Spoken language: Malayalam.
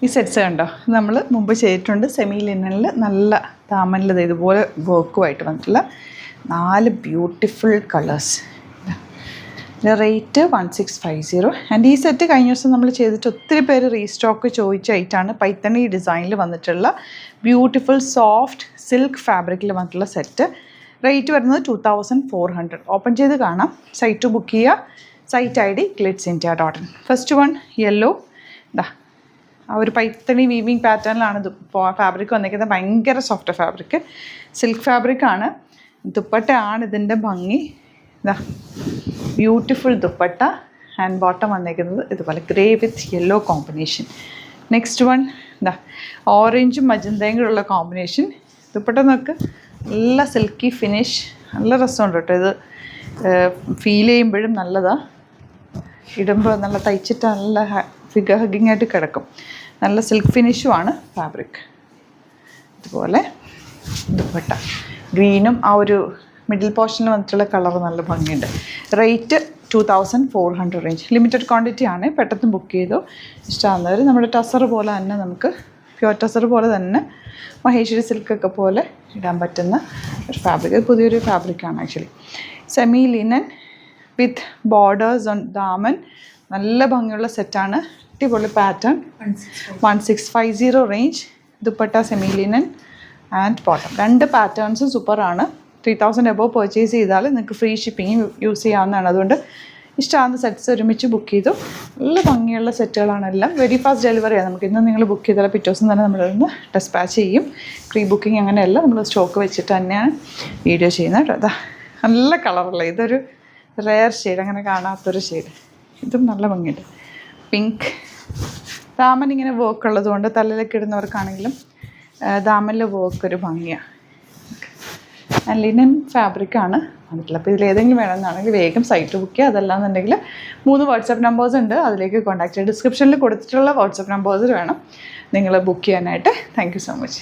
ഈ സെറ്റ്സ് കണ്ടോ, നമ്മൾ മുമ്പ് ചെയ്തിട്ടുണ്ട്. സെമി ലിനനിൽ നല്ല താമനിൽ ഇതുപോലെ വർക്കുമായിട്ട് വന്നിട്ടുള്ള 4 ബ്യൂട്ടിഫുൾ കളേഴ്സ്. റേറ്റ് 1650. ആൻഡ് ഈ സെറ്റ് കഴിഞ്ഞ ദിവസം നമ്മൾ ചെയ്തിട്ട് ഒത്തിരി പേര് റീസ്റ്റോക്ക് ചോദിച്ചായിട്ടാണ്. പൈത്തണി ഡിസൈനിൽ വന്നിട്ടുള്ള ബ്യൂട്ടിഫുൾ സോഫ്റ്റ് സിൽക്ക് ഫാബ്രിക്കിൽ വന്നിട്ടുള്ള സെറ്റ്. റേറ്റ് വരുന്നത് 2400. ഓപ്പൺ ചെയ്ത് കാണാം. സൈറ്റ് ബുക്ക് ചെയ്യുക. Site ID glitzindia.in. First one yellow. ആ ഒരു പൈത്തണി വീവിങ് പാറ്റേണിലാണ് ഇത് ഫാബ്രിക് വന്നിരിക്കുന്നത്. ഭയങ്കര സോഫ്റ്റ് ഫാബ്രിക്, സിൽക്ക് ഫാബ്രിക്കാണ്. ദുപ്പട്ടയാണ് ഇതിൻ്റെ ഭംഗി. ബ്യൂട്ടിഫുൾ ദുപ്പട്ട. ആൻഡ് ബോട്ടം വന്നിരിക്കുന്നത് ഇതുപോലെ ഗ്രേ വിത്ത് യെല്ലോ കോമ്പിനേഷൻ. നെക്സ്റ്റ് വൺ ഓറഞ്ചും മജന്തയും കൂടെയുള്ള കോമ്പിനേഷൻ. ദുപ്പട്ട നോക്ക്, നല്ല സിൽക്കി ഫിനിഷ്, നല്ല രസമുണ്ട് കേട്ടോ. ഇത് ഫീൽ ചെയ്യുമ്പോഴും നല്ലതാണ്. ഇടുമ്പോൾ നല്ല തയ്ച്ചിട്ട് നല്ല ഫിഗർ ഹഗ്ഗിങ് ആയിട്ട് കിടക്കും. നല്ല സിൽക്ക് ഫിനിഷുമാണ് ഫാബ്രിക്. ഇതുപോലെ ദുപ്പട്ട ഗ്രീനും ആ ഒരു മിഡിൽ പോർഷനിൽ വന്നിട്ടുള്ള കളർ നല്ല ഭംഗിയുണ്ട്. Rate 2400 range. ലിമിറ്റഡ് ക്വാണ്ടിറ്റി ആണ്. പെട്ടെന്ന് ബുക്ക് ചെയ്തു. ഇഷ്ടമാകുന്നവർ നമ്മുടെ ടസർ പോലെ തന്നെ, നമുക്ക് പ്യുവർ ടസർ പോലെ തന്നെ മഹേശ്വരി സിൽക്കൊക്കെ പോലെ ഇടാൻ പറ്റുന്ന ഒരു ഫാബ്രിക്. ഇത് പുതിയൊരു ഫാബ്രിക്കാണ് actually. Semi linen with borders on daman. നല്ല ഭംഗിയുള്ള സെറ്റാണ്. അടിപൊളി pattern. 1650 range. Dupatta semi linen and bottom. 2 പാറ്റേൺസും സൂപ്പറാണ്. 3000 എബോവ് പർച്ചേസ് ചെയ്താൽ നിങ്ങൾക്ക് ഫ്രീ ഷിപ്പിംഗ് യൂസ് ചെയ്യാവുന്നതാണ്. അതുകൊണ്ട് ഇഷ്ടമാകുന്ന സെറ്റ്സ് ഒരുമിച്ച് ബുക്ക് ചെയ്തു. നല്ല ഭംഗിയുള്ള സെറ്റുകളാണ് എല്ലാം. വെരി ഫാസ്റ്റ് ഡെലിവറിയാണ്. നമുക്ക് ഇന്ന് നിങ്ങൾ ബുക്ക് ചെയ്താൽ പിറ്റേ ദിവസം തന്നെ നമ്മളിന്ന് ഡെസ്പാച്ച് ചെയ്യും. പ്രീ ബുക്കിംഗ് അങ്ങനെയല്ല, നമ്മൾ സ്റ്റോക്ക് വെച്ചിട്ട് തന്നെയാണ് വീഡിയോ ചെയ്യുന്നത് കേട്ടോ. നല്ല കളറുള്ള ഇതൊരു റെയർ ഷെയ്ഡ്, അങ്ങനെ കാണാത്തൊരു ഷെയ്ഡ്. ഇതും നല്ല ഭംഗിയുണ്ട്. പിങ്ക്. ദാമൻ ഇങ്ങനെ വർക്ക് ഉള്ളതുകൊണ്ട് തലയിലൊക്കെ ഇടുന്നവർക്കാണെങ്കിലും ദാമനിൽ വർക്ക് ഒരു ഭംഗിയാണ്. ലിനൻ ഫാബ്രിക്കാണ് വന്നിട്ടുള്ളത്. അപ്പോൾ ഇതിലേതെങ്കിലും വേണമെന്നാണെങ്കിൽ വേഗം സൈറ്റ് ബുക്ക് ചെയ്യുക. അതല്ലാന്നുണ്ടെങ്കിൽ 3 വാട്സാപ്പ് നമ്പേഴ്സ് ഉണ്ട്, അതിലേക്ക് കോൺടാക്ട് ചെയ്യുക. ഡിസ്ക്രിപ്ഷനിൽ കൊടുത്തിട്ടുള്ള വാട്സാപ്പ് നമ്പേഴ്സിൽ വേണം നിങ്ങൾ ബുക്ക് ചെയ്യാനായിട്ട്. Thank you so much.